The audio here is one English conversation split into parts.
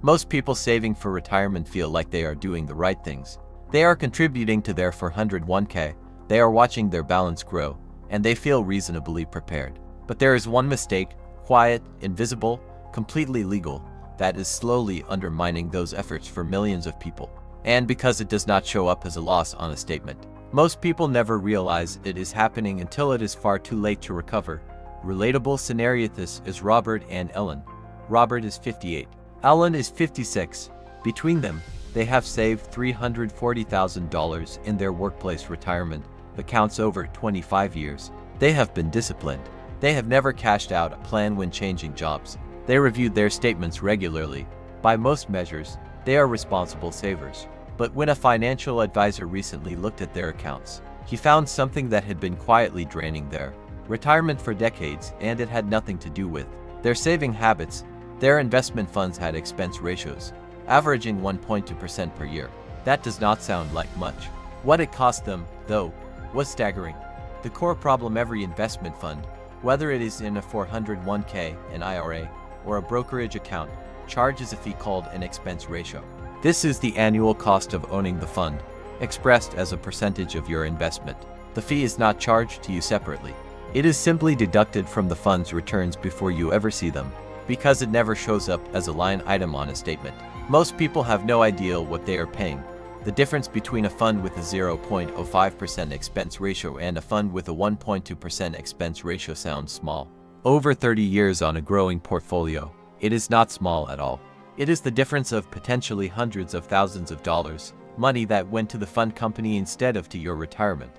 Most people saving for retirement feel like they are doing the right things. They are contributing to their 401k, they are watching their balance grow, and they feel reasonably prepared. But there is one mistake, quiet, invisible, completely legal, that is slowly undermining those efforts for millions of people. And because it does not show up as a loss on a statement, most people never realize it is happening until it is far too late to recover. Relatable scenario. This is Robert and Ellen. Robert is 58. Ellen is 56. Between them, they have saved $340,000 in their workplace retirement accounts over 25 years. They have been disciplined. They have never cashed out a plan when changing jobs. They reviewed their statements regularly. By most measures, they are responsible savers. But when a financial advisor recently looked at their accounts, he found something that had been quietly draining their retirement for decades, and it had nothing to do with their saving habits. Their investment funds had expense ratios averaging 1.2% per year. That does not sound like much. What it cost them, though, was staggering. The core problem: every investment fund, whether it is in a 401k, an IRA, or a brokerage account, charges a fee called an expense ratio. This is the annual cost of owning the fund, expressed as a percentage of your investment. The fee is not charged to you separately. It is simply deducted from the fund's returns before you ever see them, because it never shows up as a line item on a statement. Most people have no idea what they are paying. The difference between a fund with a 0.05% expense ratio and a fund with a 1.2% expense ratio sounds small. Over 30 years on a growing portfolio, it is not small at all. It is the difference of potentially hundreds of thousands of dollars, money that went to the fund company instead of to your retirement.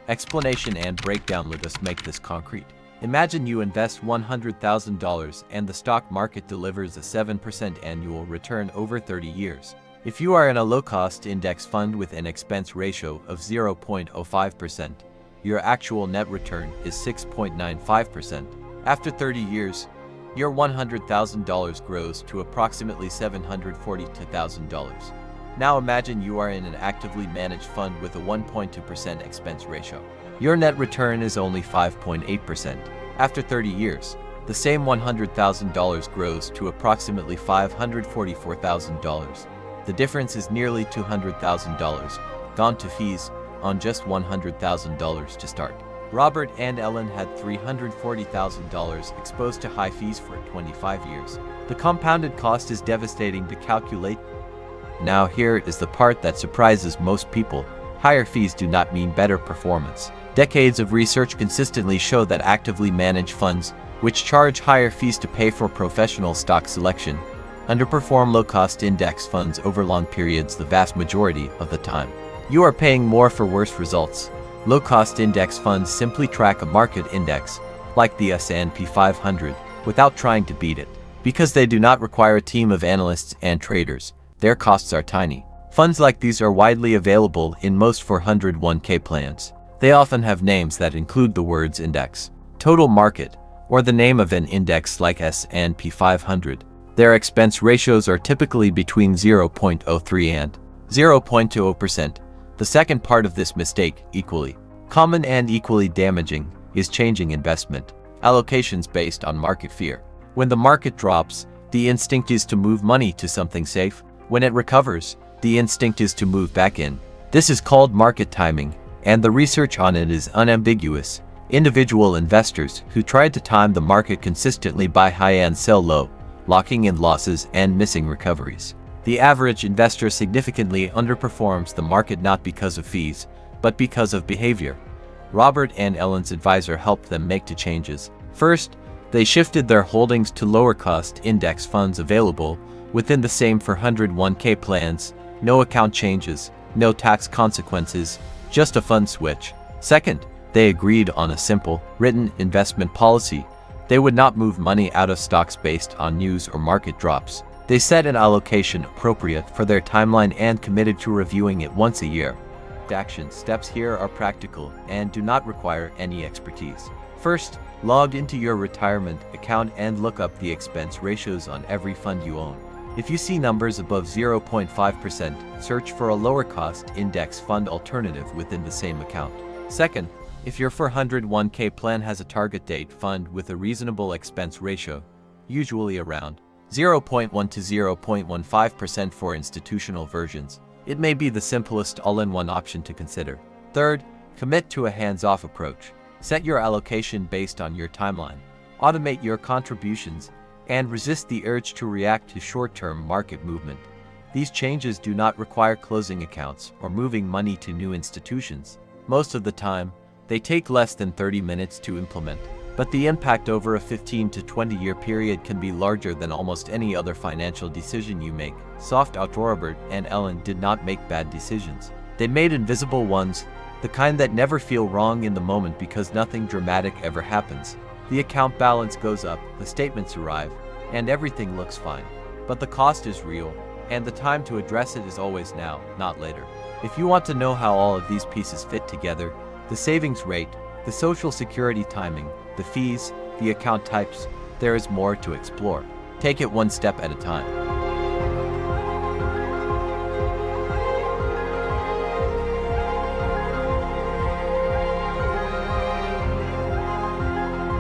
Explanation and breakdown. Let us make this concrete. Imagine you invest $100,000 and the stock market delivers a 7% annual return over 30 years. If you are in a low-cost index fund with an expense ratio of 0.05%, your actual net return is 6.95%. After 30 years, your $100,000 grows to approximately $742,000. Now imagine you are in an actively managed fund with a 1.2% expense ratio. Your net return is only 5.8%. After 30 years, the same $100,000 grows to approximately $544,000. The difference is nearly $200,000, gone to fees on just $100,000 to start. Robert and Ellen had $340,000 exposed to high fees for 25 years. The compounded cost is devastating to calculate. Now here is the part that surprises most people. Higher fees do not mean better performance. Decades of research consistently show that actively managed funds, which charge higher fees to pay for professional stock selection, underperform low-cost index funds over long periods the vast majority of the time. You are paying more for worse results. Low-cost index funds simply track a market index, like the S&P 500, without trying to beat it. Because they do not require a team of analysts and traders, their costs are tiny. Funds like these are widely available in most 401k plans. They often have names that include the words index, total market, or the name of an index like S&P 500. Their expense ratios are typically between 0.03 and 0.20%. The second part of this mistake, equally common and equally damaging, is changing investment allocations based on market fear. When the market drops, the instinct is to move money to something safe. When it recovers, the instinct is to move back in. This is called market timing, and the research on it is unambiguous. Individual investors who tried to time the market consistently buy high and sell low, locking in losses and missing recoveries. The average investor significantly underperforms the market not because of fees, but because of behavior. Robert and Ellen's advisor helped them make two changes. First, they shifted their holdings to lower-cost index funds available within the same 401k plans. No account changes, no tax consequences, just a fund switch. Second, they agreed on a simple, written investment policy. They would not move money out of stocks based on news or market drops. They set an allocation appropriate for their timeline and committed to reviewing it once a year. The action steps here are practical and do not require any expertise. First, log into your retirement account and look up the expense ratios on every fund you own. If you see numbers above 0.5%, search for a lower-cost index fund alternative within the same account. Second, if your 401k plan has a target date fund with a reasonable expense ratio, usually around 0.1 to 0.15% for institutional versions. It may be the simplest all-in-one option to consider. Third, commit to a hands-off approach. Set your allocation based on your timeline. Automate your contributions and resist the urge to react to short-term market movement. These changes do not require closing accounts or moving money to new institutions. Most of the time, they take less than 30 minutes to implement, but the impact over a 15 to 20-year period can be larger than almost any other financial decision you make. Soft out Robert and Ellen did not make bad decisions. They made invisible ones, the kind that never feel wrong in the moment because nothing dramatic ever happens. The account balance goes up, the statements arrive, and everything looks fine. But the cost is real, and the time to address it is always now, not later. If you want to know how all of these pieces fit together, the savings rate, the social security timing, the fees, the account types, there is more to explore. Take it one step at a time.